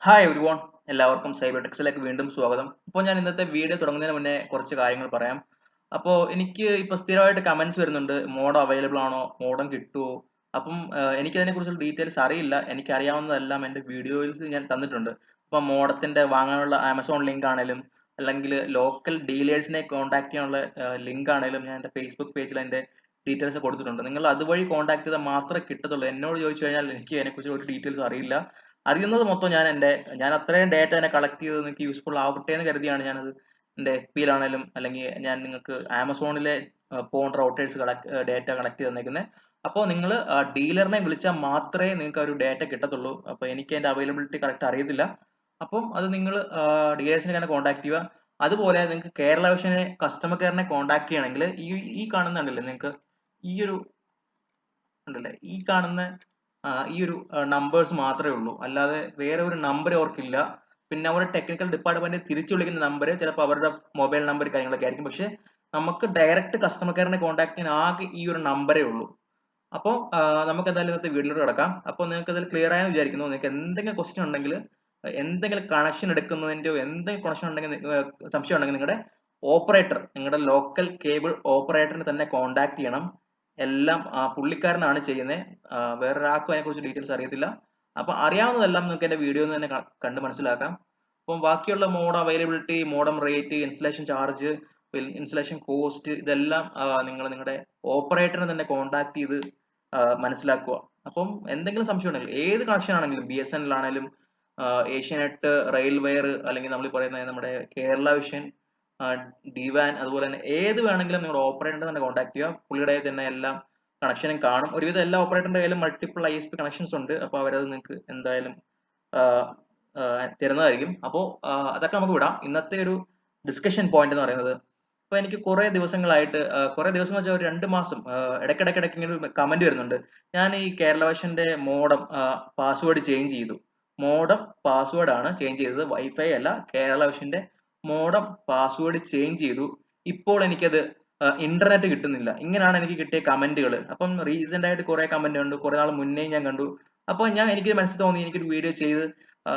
Hi everyone, എല്ലാവർക്കും cyber ടെക്സിലേക്ക് വീണ്ടും സ്വാഗതം. അപ്പോൾ ഞാൻ ഇന്നത്തെ വീഡിയോ തുടങ്ങുന്നതിന് മുന്നേ കുറച്ച് കാര്യങ്ങൾ പറയാം. അപ്പോൾ എനിക്ക് ഇപ്പോൾ സ്ഥിരമായിട്ട് കമന്റ്സ് വരുന്നുണ്ട്, മോഡം അവൈലബിൾ ആണോ, മോഡം കിട്ടുമോ. അപ്പം എനിക്കതിനെക്കുറിച്ചുള്ള ഡീറ്റെയിൽസ് അറിയില്ല. എനിക്കറിയാവുന്നതെല്ലാം എൻ്റെ വീഡിയോയിൽ ഞാൻ തന്നിട്ടുണ്ട്. അപ്പം മോഡത്തിൻ്റെ വാങ്ങാനുള്ള ആമസോൺ ലിങ്ക് ആണെങ്കിലും അല്ലെങ്കിൽ ലോക്കൽ ഡീലേഴ്സിനെ കോൺടാക്ട് ചെയ്യാനുള്ള ലിങ്ക് ആണെങ്കിലും ഞാൻ എൻ്റെ ഫേസ്ബുക്ക് പേജിൽ എൻ്റെ ഡീറ്റെയിൽസ് കൊടുത്തിട്ടുണ്ട്. നിങ്ങൾ അതുവഴി കോൺടാക്ട് ചെയ്താൽ മാത്രമേ കിട്ടത്തുള്ളൂ. എന്നോട് ചോദിച്ചു കഴിഞ്ഞാൽ എനിക്ക് അതിനെക്കുറിച്ച് ഒരു ഡീറ്റെയിൽസ് അറിയില്ല. അറിയുന്നത് മൊത്തം ഞാൻ അത്രയും ഡേറ്റ തന്നെ കളക്ട് ചെയ്ത് നിങ്ങൾക്ക് യൂസ്ഫുൾ ആവട്ടെ എന്ന് കരുതിയാണ് ഞാനത് എൻ്റെ എഫ് പിയിലാണെങ്കിലും അല്ലെങ്കിൽ ഞാൻ നിങ്ങൾക്ക് ആമസോണിലെ പോൺ റൗട്ടേഴ്സ് ഡേറ്റ കളക്ട് ചെയ്ത് തന്നേക്കുന്നത്. അപ്പോൾ നിങ്ങൾ ഡീലറിനെ വിളിച്ചാൽ മാത്രമേ നിങ്ങൾക്ക് ആ ഒരു ഡേറ്റ കിട്ടത്തുള്ളൂ. അപ്പോൾ എനിക്ക് അതിൻ്റെ അവൈലബിലിറ്റി കറക്റ്റ് അറിയത്തില്ല. അപ്പം അത് നിങ്ങൾ ഡീലേഴ്സിനെ തന്നെ കോൺടാക്ട് ചെയ്യുക. അതുപോലെ നിങ്ങൾക്ക് കേരള വിഷനെ കസ്റ്റമർ കെയറിനെ കോൺടാക്ട് ചെയ്യണമെങ്കിൽ ഈ കാണുന്നുണ്ടല്ലേ, നിങ്ങൾക്ക് ഈ ഒരു ഉണ്ടല്ലേ, ഈ കാണുന്ന ഈ ഒരു നമ്പേഴ്സ് മാത്രമേ ഉള്ളൂ. അല്ലാതെ വേറെ ഒരു നമ്പർ അവർക്കില്ല. പിന്നെ അവരുടെ ടെക്നിക്കൽ ഡിപ്പാർട്ട്മെന്റ് തിരിച്ചു വിളിക്കുന്ന നമ്പർ ചിലപ്പോൾ അവരുടെ മൊബൈൽ നമ്പർ കാര്യങ്ങളൊക്കെ ആയിരിക്കും. പക്ഷെ നമുക്ക് ഡയറക്റ്റ് കസ്റ്റമർ കെയറിനെ കോൺടാക്ട് ചെയ്യാൻ ആകെ ഈ ഒരു നമ്പറേ ഉള്ളൂ. അപ്പോൾ നമുക്ക് എന്തായാലും ഇന്നത്തെ വീഡിയോയിലോട്ട് കിടക്കാം. അപ്പോൾ നിങ്ങൾക്ക് അതിൽ ക്ലിയർ ആയെന്ന് വിചാരിക്കുന്നു. നിങ്ങൾക്ക് എന്തെങ്കിലും ക്വസ്റ്റ്യൻ ഉണ്ടെങ്കിൽ, എന്തെങ്കിലും കണക്ഷൻ എടുക്കുന്നതിൻ്റെയോ എന്തെങ്കിലും കണക്ഷൻ ഉണ്ടെങ്കിൽ, സംശയം ഉണ്ടെങ്കിൽ നിങ്ങളുടെ ഓപ്പറേറ്റർ, നിങ്ങളുടെ ലോക്കൽ കേബിൾ ഓപ്പറേറ്ററിനെ തന്നെ കോൺടാക്ട് ചെയ്യണം. എല്ലാം പുള്ളിക്കാരനാണ് ചെയ്യുന്നത്. വേറൊരാൾക്കും അതിനെക്കുറിച്ച് ഡീറ്റെയിൽസ് അറിയത്തില്ല. അപ്പൊ അറിയാവുന്നതെല്ലാം നിങ്ങൾക്ക് എന്റെ വീഡിയോ തന്നെ കണ്ട് മനസ്സിലാക്കാം. അപ്പം ബാക്കിയുള്ള mode availability, modem rate, installation charge, installation cost, ഇതെല്ലാം നിങ്ങൾ നിങ്ങളുടെ ഓപ്പറേറ്ററിനെ തന്നെ കോൺടാക്ട് ചെയ്ത് മനസ്സിലാക്കുക. അപ്പം എന്തെങ്കിലും സംശയം ഉണ്ടെങ്കിൽ, ഏത് കണക്ഷൻ ആണെങ്കിലും, BSNlL ആണെങ്കിലും, ഏഷ്യാനെറ്റ്, റെയിൽവെയർ, അല്ലെങ്കിൽ നമ്മൾ പറയുന്ന നമ്മുടെ കേരള വിഷൻ, ഡിവാൻ, അതുപോലെ തന്നെ ഏത് വേണമെങ്കിലും നിങ്ങളുടെ ഓപ്പറേറ്ററിനെ തന്നെ കോൺടാക്ട് ചെയ്യുക. പുള്ളിയുടെ തന്നെ എല്ലാം കണക്ഷനും കാണും. ഒരുവിധം എല്ലാ ഓപ്പറേറ്ററിന്റെ കയ്യിലും മൾട്ടിപ്പിൾ ISP കണക്ഷൻസ് ഉണ്ട്. അപ്പോൾ അവരത് നിങ്ങൾക്ക് എന്തായാലും തരുന്നതായിരിക്കും. അപ്പോൾ അതൊക്കെ നമുക്ക് വിടാം. ഇന്നത്തെ ഒരു ഡിസ്കഷൻ പോയിന്റ് എന്ന് പറയുന്നത്, ഇപ്പൊ എനിക്ക് കുറെ ദിവസങ്ങളായിട്ട്, കുറെ ദിവസം വെച്ചാൽ ഒരു 2 മാസം ഇടയ്ക്കിടയ്ക്ക് ഇങ്ങനെ ഒരു കമന്റ് വരുന്നുണ്ട്. ഞാൻ ഈ കേരള വിഷന്റെ മോഡം പാസ്വേഡ് ചേഞ്ച് ചെയ്തു. മോഡം പാസ്വേഡ് ആണ് ചേഞ്ച് ചെയ്തത്, വൈഫൈ അല്ല. കേരള വിഷന്റെ മോഡം പാസ്വേഡ് ചേഞ്ച് ചെയ്തു. ഇപ്പോൾ എനിക്കത് ഇന്റർനെറ്റ് കിട്ടുന്നില്ല. ഇങ്ങനെയാണ് എനിക്ക് കിട്ടിയ കമന്റുകൾ. അപ്പം റീസെന്റ് ആയിട്ട് കുറെ കമന്റ് ഉണ്ട്, കുറെ നാൾ മുന്നേ ഞാൻ കണ്ടു. അപ്പോൾ എനിക്ക് മനസ്സിൽ തോന്നി, എനിക്കൊരു വീഡിയോ ചെയ്ത്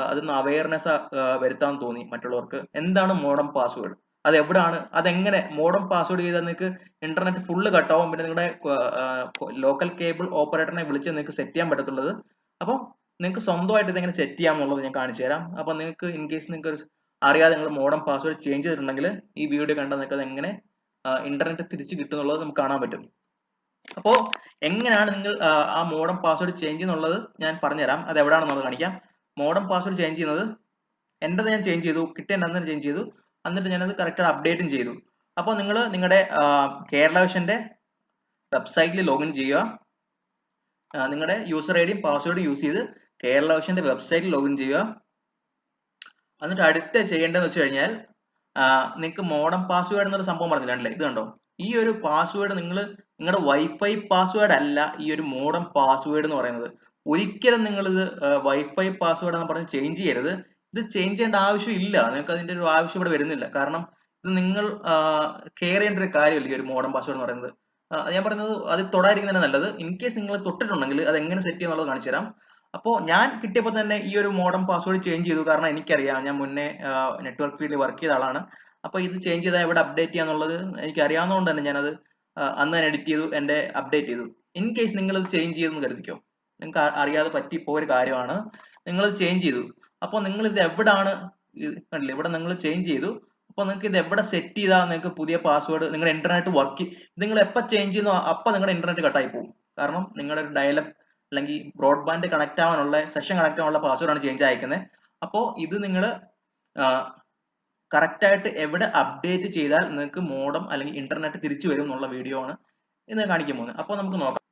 അതൊന്ന് അവയർനെസ് വരുത്താൻ തോന്നി മറ്റുള്ളവർക്ക്. എന്താണ് മോഡം പാസ്വേഡ്, അത് എവിടാണ്, അതെങ്ങനെ മോഡം പാസ്വേഡ് ചെയ്താൽ നിങ്ങൾക്ക് ഇന്റർനെറ്റ് ഫുള്ള് കട്ടാവും. പിന്നെ നിങ്ങളുടെ ലോക്കൽ കേബിൾ ഓപ്പറേറ്ററിനെ വിളിച്ച് നിങ്ങൾക്ക് സെറ്റ് ചെയ്യാൻ പറ്റത്തുള്ളത്. അപ്പം നിങ്ങൾക്ക് സ്വന്തമായിട്ട് ഇതെങ്ങനെ സെറ്റ് ചെയ്യാം എന്നുള്ളത് ഞാൻ കാണിച്ചു തരാം. അപ്പൊ നിങ്ങൾക്ക് ഇൻ കേസ് നിങ്ങൾക്ക് അറിയാതെ നിങ്ങൾ മോഡം പാസ്വേഡ് ചേഞ്ച് ചെയ്തിട്ടുണ്ടെങ്കിൽ ഈ വീഡിയോ കണ്ടാൽ നിങ്ങൾക്ക് അത് എങ്ങനെ ഇന്റർനെറ്റ് തിരിച്ചു കിട്ടുന്നുള്ളത് നമുക്ക് കാണാൻ പറ്റും. അപ്പോൾ എങ്ങനെയാണ് നിങ്ങൾ ആ മോഡം പാസ്വേഡ് ചേഞ്ച് ചെയ്യുന്നുള്ളത് ഞാൻ പറഞ്ഞുതരാം. അത് എവിടെയാണെന്നുള്ളത് കാണിക്കാം. മോഡം പാസ്വേഡ് ചേഞ്ച് ചെയ്യുന്നത് എന്റേത് ഞാൻ ചേഞ്ച് ചെയ്തു, കിട്ടിയ അന്ന് ചേഞ്ച് ചെയ്തു. എന്നിട്ട് ഞാനത് കറക്റ്റ് അപ്ഡേറ്റും ചെയ്തു. അപ്പോൾ നിങ്ങൾ നിങ്ങളുടെ കേരള വിഷന്റെ വെബ്സൈറ്റിൽ ലോഗിൻ ചെയ്യുക. നിങ്ങളുടെ യൂസർ ഐഡിയും പാസ്വേഡും യൂസ് ചെയ്ത് കേരള വിഷന്റെ വെബ്സൈറ്റിൽ ലോഗിൻ ചെയ്യുക. എന്നിട്ട് അടുത്ത ചെയ്യേണ്ടതെന്ന് വെച്ച് കഴിഞ്ഞാൽ, നിങ്ങൾക്ക് മോഡം പാസ്വേഡ് എന്നൊരു സംഭവം പറഞ്ഞില്ലേ, ഇത് കണ്ടോ, ഈ ഒരു പാസ്വേഡ് നിങ്ങളുടെ വൈഫൈ പാസ്വേഡ് അല്ല ഈ ഒരു മോഡം പാസ്വേഡ് എന്ന് പറയുന്നത്. ഒരിക്കലും നിങ്ങൾ ഇത് വൈഫൈ പാസ്വേഡ് എന്ന് പറഞ്ഞ് ചേഞ്ച് ചെയ്യരുത്. ഇത് ചേഞ്ച് ചെയ്യേണ്ട ആവശ്യമില്ല. നിങ്ങൾക്ക് അതിന്റെ ഒരു ആവശ്യം ഇവിടെ വരുന്നില്ല. കാരണം ഇത് നിങ്ങൾ കെയർ ചെയ്യേണ്ട ഒരു കാര്യമില്ല ഈ ഒരു മോഡം പാസ്വേഡ് എന്ന് പറയുന്നത്. ഞാൻ പറയുന്നത് അത് തൊടാതിരിക്കുന്നതാണ് നല്ലത്. ഇൻ കേസ് നിങ്ങൾ തൊട്ടിട്ടുണ്ടെങ്കിൽ അത് എങ്ങനെ സെറ്റ് ചെയ്യുന്നുള്ളത് കാണിച്ചു തരാം. അപ്പോൾ ഞാൻ കിട്ടിയപ്പോൾ തന്നെ ഈ ഒരു മോഡം പാസ്വേഡ് ചേഞ്ച് ചെയ്തു. കാരണം എനിക്കറിയാം, ഞാൻ മുന്നേ നെറ്റ്വർക്ക് ഫീൽഡിൽ വർക്ക് ചെയ്ത ആളാണ്. അപ്പോൾ ഇത് ചേഞ്ച് ചെയ്താൽ എവിടെ അപ്ഡേറ്റ് ചെയ്യാന്നുള്ളത് എനിക്ക് അറിയാവുന്നതുകൊണ്ട് തന്നെ ഞാനത് അന്ന് തന്നെ എഡിറ്റ് ചെയ്തു, എൻ്റെ അപ്ഡേറ്റ് ചെയ്തു. ഇൻ കേസ് നിങ്ങൾ ഇത് ചേഞ്ച് ചെയ്തെന്ന് കരുതിക്കോ, നിങ്ങൾക്ക് അറിയാതെ പറ്റിപ്പോയ ഒരു കാര്യമാണ്, നിങ്ങൾ ചേഞ്ച് ചെയ്തു. അപ്പോൾ നിങ്ങൾ ഇത് എവിടാണ്, കണ്ടില്ലേ, ഇവിടെ നിങ്ങൾ ചേഞ്ച് ചെയ്തു. അപ്പോൾ നിങ്ങൾക്ക് ഇത് എവിടെ സെറ്റ് ചെയ്താൽ നിങ്ങൾക്ക് പുതിയ പാസ്വേഡ്, നിങ്ങളുടെ ഇന്റർനെറ്റ് വർക്ക്, നിങ്ങൾ എപ്പോൾ ചേഞ്ച് ചെയ്യുന്നു അപ്പോൾ നിങ്ങളുടെ ഇന്റർനെറ്റ് കട്ടായി പോകും. കാരണം നിങ്ങളുടെ ഒരു ഡയലപ്പ് അല്ലെങ്കിൽ ബ്രോഡ്ബാൻഡ് കണക്ട് ആവാനുള്ള, സെഷൻ കണക്ട് ആവാനുള്ള പാസ്വേഡ് ആണ് ചേഞ്ച് അയക്കുന്നത്. അപ്പോൾ ഇത് നിങ്ങൾ കറക്റ്റ് ആയിട്ട് എവിടെ അപ്ഡേറ്റ് ചെയ്താൽ നിങ്ങൾക്ക് മോഡം അല്ലെങ്കിൽ ഇന്റർനെറ്റ് തിരിച്ചു വരും എന്നുള്ള വീഡിയോ ആണ് ഇന്ന് കാണിക്കാൻ പോകുന്നത്. അപ്പോൾ നമുക്ക് നോക്കാം.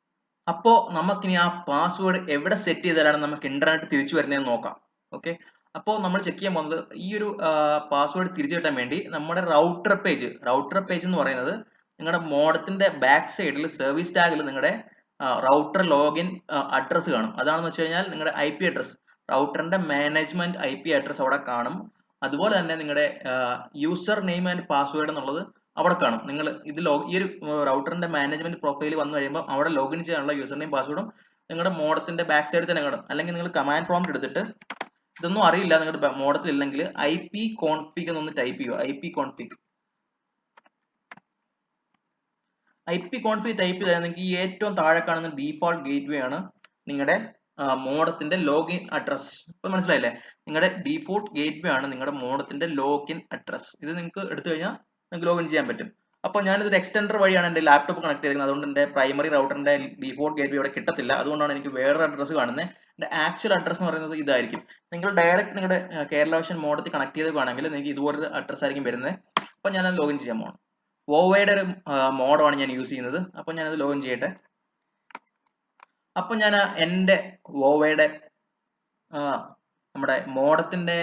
അപ്പോൾ നമുക്കിനി ആ പാസ്വേഡ് എവിടെ സെറ്റ് ചെയ്താലാണ് നമുക്ക് ഇന്റർനെറ്റ് തിരിച്ചു വരുന്നതെന്ന് നോക്കാം. ഓക്കെ, അപ്പോൾ നമ്മൾ ചെക്ക് ചെയ്യാൻ പോകുന്നത്, ഈ ഒരു പാസ്വേഡ് തിരിച്ചു കിട്ടാൻ വേണ്ടി നമ്മുടെ റൗട്ടർ പേജ് എന്ന് പറയുന്നത് നിങ്ങളുടെ മോഡത്തിന്റെ ബാക്ക് സൈഡിൽ സർവീസ് ടാഗിൽ നിങ്ങളുടെ റൗട്ടർ ലോഗിൻ അഡ്രസ് കാണും. അതാണെന്ന് വെച്ച് കഴിഞ്ഞാൽ നിങ്ങളുടെ IP അഡ്രസ്, റൗട്ടറിന്റെ മാനേജ്മെന്റ് IP അഡ്രസ് അവിടെ കാണും. അതുപോലെ തന്നെ നിങ്ങളുടെ യൂസർ നെയിം ആൻഡ് പാസ്വേഡ് എന്നുള്ളത് അവിടെ കാണും. നിങ്ങൾ ഇത് ഈ ഒരു റൗട്ടറിന്റെ മാനേജ്മെന്റ് പ്രൊഫൈൽ വന്നു കഴിയുമ്പോൾ അവിടെ ലോഗിൻ ചെയ്യാനുള്ള യൂസർ നെയിം പാസ്വേഡും നിങ്ങളുടെ മോഡത്തിന്റെ ബാക്ക് സൈഡിൽ തന്നെ കാണും. അല്ലെങ്കിൽ നിങ്ങൾ കമാൻഡ് പ്രോംപ്റ്റ് എടുത്തിട്ട് ഇതൊന്നും അറിയില്ല നിങ്ങളുടെ മോഡത്തിൽ ഇല്ലെങ്കിൽ IP config എന്നൊന്ന് ടൈപ്പ് ചെയ്യുക. IP config ടൈപ്പ് ചെയ്താൽ നിങ്ങൾക്ക് ഈ ഏറ്റവും താഴെ കാണുന്ന ഡീഫോൾട്ട് ഗേറ്റ്വേ ആണ് നിങ്ങളുടെ മോഡത്തിന്റെ ലോഗിൻ അഡ്രസ്. ഇപ്പൊ മനസ്സിലായില്ലേ? നിങ്ങളുടെ ഡീഫോൾട്ട് ഗേറ്റ്വേ ആണ് നിങ്ങളുടെ മോഡത്തിന്റെ ലോഗിൻ അഡ്രസ്. ഇത് നിങ്ങൾക്ക് എടുത്തു കഴിഞ്ഞാൽ നിങ്ങൾക്ക് ലോഗിൻ ചെയ്യാൻ പറ്റും. അപ്പോൾ ഞാനിതൊരു എക്സ്റ്റൻഡർ വഴിയാണ് എൻ്റെ ലാപ്ടോപ്പ് കണക്ട് ചെയ്തിരിക്കുന്നത്. അതുകൊണ്ട് എൻ്റെ പ്രൈമറി റൗട്ടറിന്റെ ഡീഫോൾട്ട് ഗേറ്റ്വേ ഇവിടെ കിട്ടത്തില്ല. അതുകൊണ്ടാണ് എനിക്ക് വേറൊരു അഡ്രസ് കാണുന്നത്. എൻ്റെ ആക്ച്വൽ അഡ്രസ് എന്ന് പറയുന്നത് ഇതായിരിക്കും. നിങ്ങൾ ഡയറക്റ്റ് നിങ്ങളുടെ കേരള വിഷൻ മോഡത്തിൽ കണക്ട് ചെയ്തതാണെങ്കിൽ നിങ്ങൾക്ക് ഇതുപോലൊരു അഡ്രസ് ആയിരിക്കും വരുന്നത്. അപ്പോൾ ഞാനത് ലോഗിൻ ചെയ്യാൻ പോകണം. വോവയുടെ ഒരു മോഡമാണ് ഞാൻ യൂസ് ചെയ്യുന്നത്. അപ്പോൾ ഞാനത് ലോഗിൻ ചെയ്യട്ടെ. അപ്പോൾ ഞാൻ എൻ്റെ വോവയുടെ നമ്മുടെ മോഡത്തിന്റെ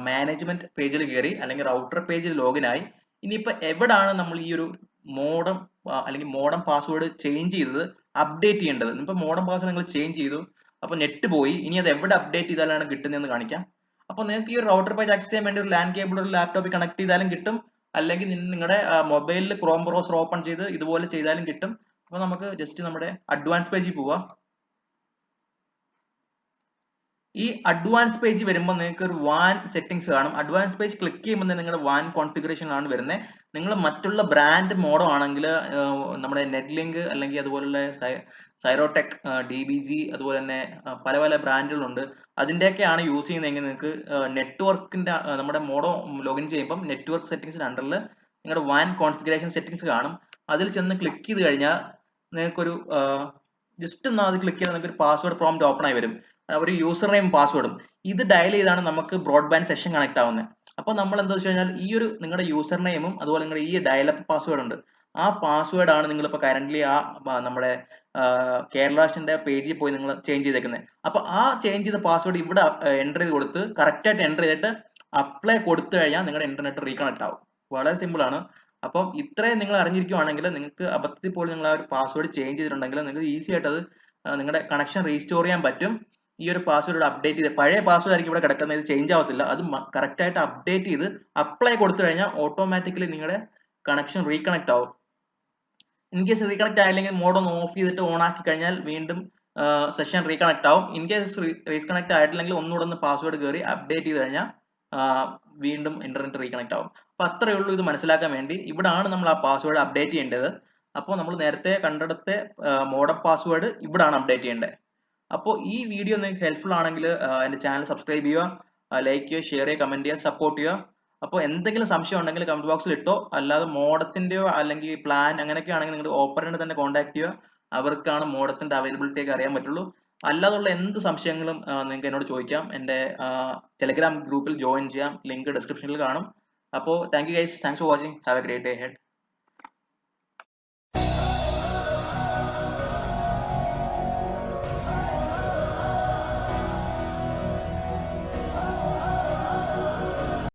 മാനേജ്മെന്റ് പേജിൽ കയറി അല്ലെങ്കിൽ റൗട്ടർ പേജിൽ ലോഗിൻ ആയി. ഇനിയിപ്പോൾ എവിടാണ് നമ്മൾ ഈ ഒരു മോഡം അല്ലെങ്കിൽ മോഡം പാസ്വേഡ് ചേഞ്ച് ചെയ്തത് അപ്ഡേറ്റ് ചെയ്യേണ്ടത്? ഇപ്പൊ മോഡം പാസ്വേഡ് നിങ്ങൾ ചേഞ്ച് ചെയ്തു, അപ്പോൾ നെറ്റ് പോയി. ഇനി അത് എവിടെ അപ്ഡേറ്റ് ചെയ്താലാണ് കിട്ടുന്നതെന്ന് കാണിക്കാം. അപ്പോൾ നിങ്ങൾക്ക് ഈ ഒരു റൗട്ടർ പേജ് ആക്സസ് ചെയ്യാൻ വേണ്ടി ഒരു ലാൻ കേബിൾ ഒരു ലാപ്ടോപ്പിൽ കണക്ട് ചെയ്താലും കിട്ടും, അല്ലെങ്കിൽ നിങ്ങളുടെ മൊബൈലിൽ ക്രോം ബ്രൗസർ ഓപ്പൺ ചെയ്ത് ഇതുപോലെ ചെയ്താലും കിട്ടും. അപ്പോൾ നമുക്ക് ജസ്റ്റ് നമ്മുടെ അഡ്വാൻസ് പേജിൽ പോവാം. ഈ അഡ്വാൻസ് പേജ് വരുമ്പോൾ നിങ്ങൾക്ക് ഒരു വാൻ സെറ്റിംഗ്സ് കാണും. അഡ്വാൻസ് പേജ് ക്ലിക്ക് ചെയ്യുമ്പോൾ നിങ്ങളുടെ വാൻ കോൺഫിഗറേഷൻ ആണ് വരുന്നത്. നിങ്ങൾ മറ്റുള്ള ബ്രാൻഡ് മോഡം ആണെങ്കിൽ നമ്മുടെ നെറ്റ് ലിങ്ക് അല്ലെങ്കിൽ അതുപോലുള്ള സൈറോടെക്, DBG, അതുപോലെ തന്നെ പല പല ബ്രാൻഡുകളുണ്ട്. അതിൻ്റെയൊക്കെയാണ് യൂസ് ചെയ്യുന്നതെങ്കിൽ നിങ്ങൾക്ക് നെറ്റ്വർക്കിന്റെ നമ്മുടെ മോഡം ലോഗിൻ ചെയ്യുമ്പോൾ നെറ്റ്വർക്ക് സെറ്റിംഗ്സിന്റെ അണ്ടറിൽ നിങ്ങളുടെ വാൻ കോൺഫിഗറേഷൻ സെറ്റിംഗ്സ് കാണും. അതിൽ ചെന്ന് ക്ലിക്ക് ചെയ്ത് കഴിഞ്ഞാൽ നിങ്ങൾക്കൊരു ജസ്റ്റ് ഒന്ന് അത് ക്ലിക്ക് ചെയ്താൽ നിങ്ങൾക്ക് ഒരു പാസ്വേഡ് പ്രോംപ്റ്റ് ഓപ്പൺ ആയി വരും. ഒരു യൂസർ നെയിം പാസ്വേഡും ഇത് ഡയൽ ചെയ്താണ് നമുക്ക് ബ്രോഡ്ബാൻഡ് സെഷൻ കണക്ട് ആവുന്നത്. അപ്പോൾ നമ്മൾ എന്താ വെച്ച് കഴിഞ്ഞാൽ ഈ ഒരു നിങ്ങളുടെ യൂസർ നെയിമും അതുപോലെ നിങ്ങളുടെ ഈ ഡയലപ്പ് പാസ്വേഡ് ഉണ്ട്, ആ പാസ്വേഡ് ആണ് നിങ്ങളിപ്പോൾ കറന്റ്ലി നമ്മുടെ കേരളാവിഷന്റെ പേജിൽ പോയി നിങ്ങൾ ചേഞ്ച് ചെയ്തേക്കുന്നത്. അപ്പൊ ആ ചേഞ്ച് ചെയ്ത പാസ്വേഡ് ഇവിടെ എൻ്റർ ചെയ്ത് കൊടുത്ത് കറക്റ്റ് ആയിട്ട് എൻ്റർ ചെയ്തിട്ട് അപ്ലൈ കൊടുത്തു കഴിഞ്ഞാൽ നിങ്ങളുടെ ഇന്റർനെറ്റ് റീകണക്ട് ആവും. വളരെ സിമ്പിൾ ആണ്. അപ്പം ഇത്രയും നിങ്ങൾ അറിഞ്ഞിരിക്കുവാണെങ്കിൽ നിങ്ങൾക്ക് അബദ്ധത്തിൽ പോലും നിങ്ങൾ ആ ഒരു പാസ്വേഡ് ചേഞ്ച് ചെയ്തിട്ടുണ്ടെങ്കിൽ നിങ്ങൾക്ക് ഈസി ആയിട്ട് അത് നിങ്ങളുടെ കണക്ഷൻ റീസ്റ്റോർ ചെയ്യാൻ പറ്റും. ഈ ഒരു പാസ്വേഡ് അപ്ഡേറ്റ് ചെയ്ത്, പഴയ പാസ്വേഡ് ആയിരിക്കും ഇവിടെ കിടക്കുന്നത്, ഇത് ചേഞ്ച് ആവത്തില്ല. അത് കറക്റ്റ് ആയിട്ട് അപ്ഡേറ്റ് ചെയ്ത് അപ്ലൈ കൊടുത്തു കഴിഞ്ഞാൽ ഓട്ടോമാറ്റിക്കലി നിങ്ങളുടെ കണക്ഷൻ റീകണക്ട് ആവും. ഇൻ കേസ് റീകണക്ട് ആയില്ലെങ്കിൽ മോഡ് ഒന്ന് ഓഫ് ചെയ്തിട്ട് ഓൺ ആക്കി കഴിഞ്ഞാൽ വീണ്ടും സെഷൻ റീകണക്ട് ആവും. ഇൻ കേസ് റീകണക്ട് ആയിട്ടില്ലെങ്കിൽ ഒന്നുകൂടെ ഒന്ന് പാസ്വേഡ് കയറി അപ്ഡേറ്റ് ചെയ്ത് കഴിഞ്ഞാൽ വീണ്ടും ഇന്റർനെറ്റ് റീകണക്ട് ആവും. അപ്പൊ അത്രയേ ഉള്ളൂ ഇത് മനസ്സിലാക്കാൻ വേണ്ടി. ഇവിടാണ് നമ്മൾ ആ പാസ്വേഡ് അപ്ഡേറ്റ് ചെയ്യേണ്ടത്. അപ്പോൾ നമ്മൾ നേരത്തെ കണ്ടെടുത്ത മോഡം പാസ്വേഡ് ഇവിടാണ് അപ്ഡേറ്റ് ചെയ്യേണ്ടത്. അപ്പോൾ ഈ വീഡിയോ നിങ്ങൾക്ക് ഹെൽപ്ഫുൾ ആണെങ്കിൽ എൻ്റെ ചാനൽ സബ്സ്ക്രൈബ് ചെയ്യുക, ലൈക്ക് ചെയ്യുക, ഷെയർ ചെയ്യുക, കമന്റ് ചെയ്യുക, സപ്പോർട്ട് ചെയ്യുക. അപ്പോൾ എന്തെങ്കിലും സംശയം ഉണ്ടെങ്കിൽ കമന്റ് ബോക്സിൽ ഇട്ടോ. അല്ലാതെ മോഡത്തിന്റെയോ അല്ലെങ്കിൽ പ്ലാൻ അങ്ങനെയൊക്കെ ആണെങ്കിൽ നിങ്ങൾ ഓപ്പറേറ്ററിനെ തന്നെ കോൺടാക്ട് ചെയ്യുക. അവർക്കാണ് മോഡത്തിന്റെ അവൈലബിലിറ്റി ഒക്കെ അറിയാൻ പറ്റുള്ളൂ. അല്ലാതുള്ള എന്ത് സംശയങ്ങളും നിങ്ങൾക്ക് എന്നോട് ചോദിക്കാം. എൻ്റെ ടെലിഗ്രാം ഗ്രൂപ്പിൽ ജോയിൻ ചെയ്യാം, ലിങ്ക് ഡിസ്ക്രിപ്ഷനിൽ കാണും. അപ്പോൾ thank you guys, thanks for watching, have A great day head.